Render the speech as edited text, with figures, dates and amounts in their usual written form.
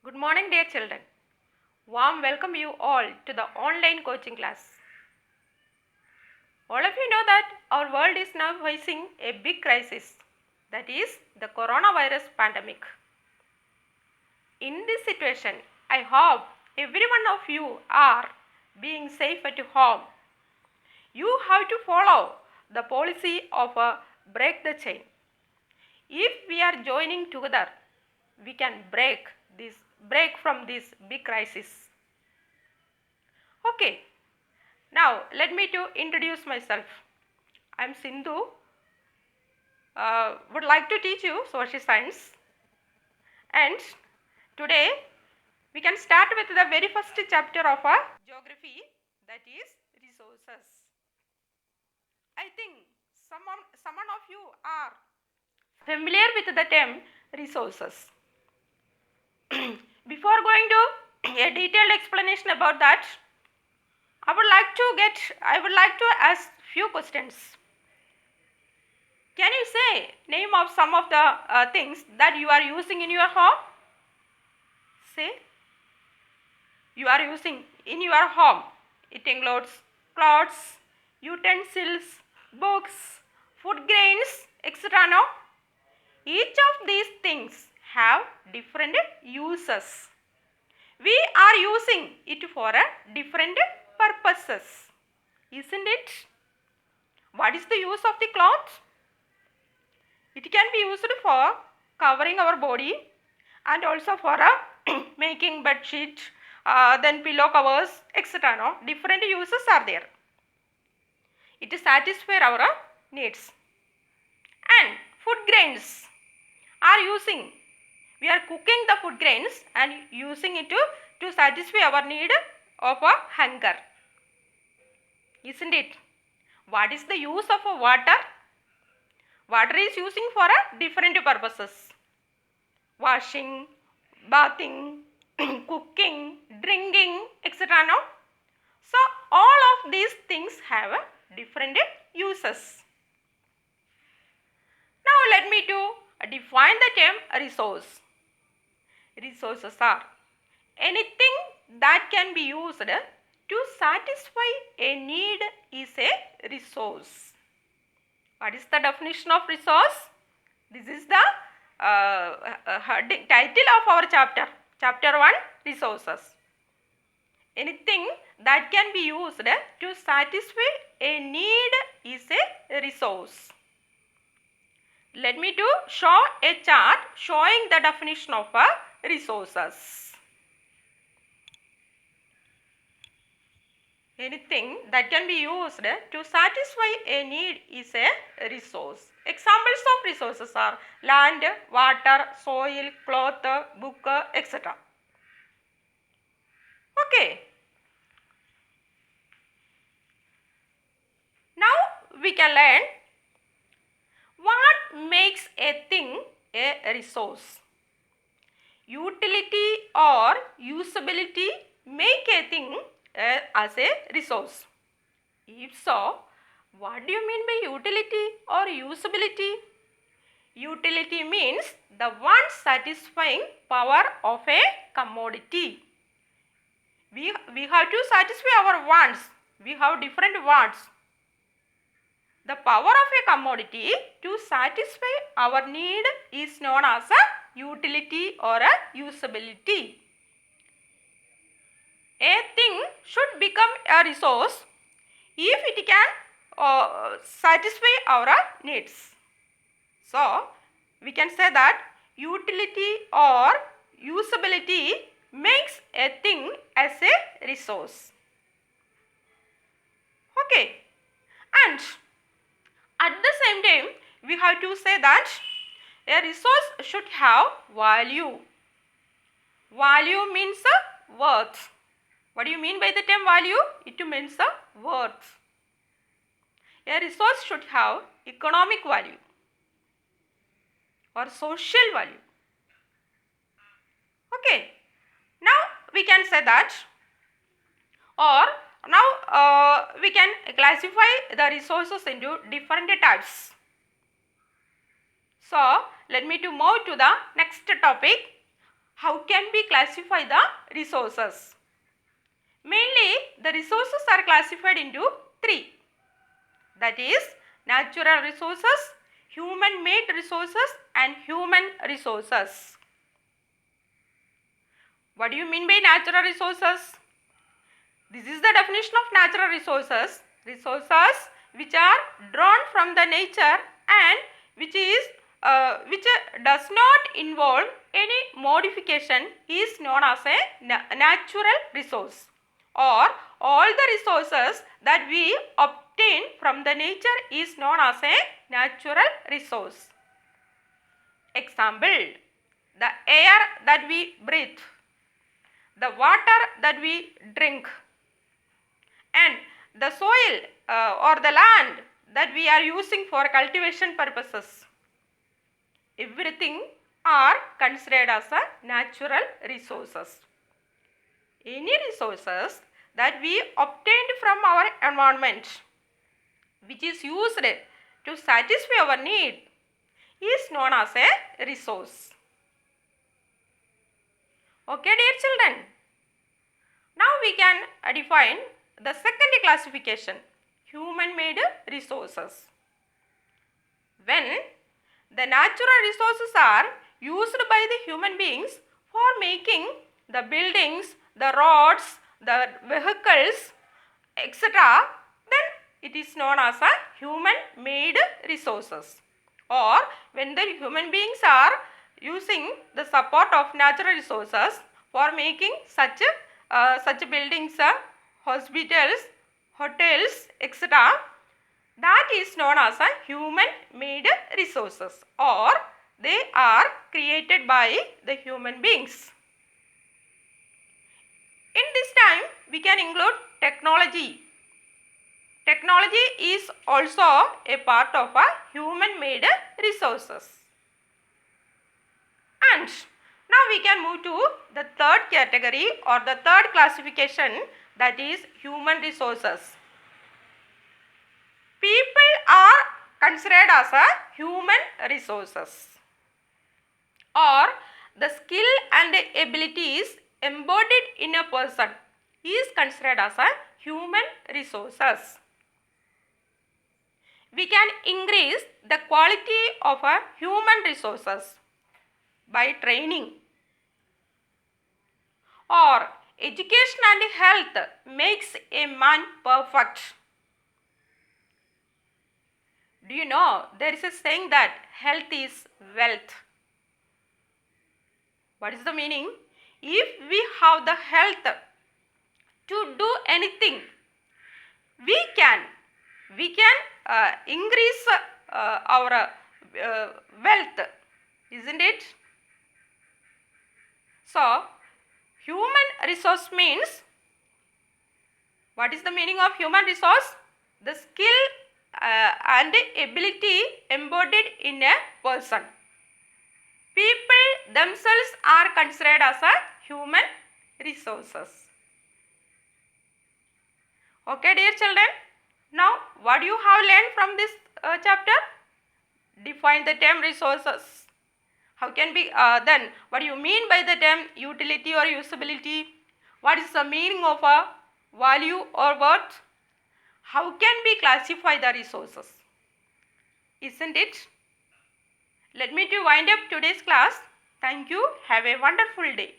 Good morning, dear children. Warm welcome you all to the online coaching class. All of you know that our world is now facing a big crisis, that is the coronavirus pandemic. In this situation, I hope every one of you are being safe at home. You have to follow the policy of break the chain. If we are joining together, we can break from this big crisis. Okay, now let me to introduce myself. I am Sindhu. Would like to teach you social science, and today we can start with the very first chapter of geography, that is resources. I think someone of you are familiar with the term resources. Before going to a detailed explanation about that, I would like to ask few questions. Can you say name of some of the things that you are using in your home? Say, you are using in your home. It includes clothes, utensils, books, food grains, etc. No? Each of these things have different uses. We are using it for different purposes, isn't it? What is the use of the cloth? It can be used for covering our body and also for making bed sheet, then pillow covers, etc. No? Different uses are there. It satisfies our needs. And food grains are using. We are cooking the food grains and using it to satisfy our need of hunger. Isn't it? What is the use of water? Water is using for different purposes. Washing, bathing, cooking, drinking, etc. No? So, all of these things have different uses. Now, let me to define the term resource. Resources are anything that can be used to satisfy a need is a resource. What is the definition of resource? This is the title of our chapter. Chapter 1, resources. Anything that can be used to satisfy a need is a resource. Let me to show a chart showing the definition of resources. Anything that can be used to satisfy a need is a resource. Examples of resources are land, water, soil, cloth, book, etc. Okay. Now we can learn what makes a thing a resource. Utility or usability make a thing as a resource. If so, what do you mean by utility or usability? Utility means the one satisfying power of a commodity. We have to satisfy our wants. We have different wants. The power of a commodity to satisfy our need is known as a utility or a usability. A thing should become a resource if it can satisfy our needs. So, we can say that utility or usability makes a thing as a resource. Okay. And at the same time, we have to say that a resource should have value. Value means worth. What do you mean by the term value? It means worth. A resource should have economic value or social value. Okay. Now we can say that, or now we can classify the resources into different types. So let me to move to the next topic. how can we classify the resources? Mainly, the resources are classified into three. That is, natural resources, human-made resources and human resources. What do you mean by natural resources? This is the definition of natural resources. Resources which are drawn from the nature and which does not involve any modification is known as a natural resource. Or all the resources that we obtain from the nature is known as a natural resource. Example, the air that we breathe, the water that we drink, and the soil or the land that we are using for cultivation purposes. Everything are considered as a natural resources. Any resources that we obtained from our environment which is used to satisfy our need is known as a resource. Okay, dear children. Now we can define the second classification, human-made resources. When the natural resources are used by the human beings for making the buildings, the roads, the vehicles, etc., then it is known as a human-made resources. Or when the human beings are using the support of natural resources for making such buildings, hospitals, hotels, etc., that is known as a human-made resources, or they are created by the human beings. In this time, we can include technology. Technology is also a part of a human-made resources. And now we can move to the third category or the third classification, that is human resources. People are considered as a human resources, or the skill and abilities embodied in a person is considered as a human resources. We can increase the quality of a human resources by training, or education and health makes a man perfect. Do you know there is a saying that health is wealth? What is the meaning? If we have the health to do anything, we can increase our wealth, isn't it? So, human resource means, what is the meaning of human resource? The skill and ability embodied in a person. People themselves are considered as a human resources. Okay, dear children. Now, what you have learned from this chapter? Define the term resources. How can be then? What do you mean by the term utility or usability? What is the meaning of a value or worth? How can we classify the resources? Isn't it? Let me to wind up today's class. Thank you. Have a wonderful day.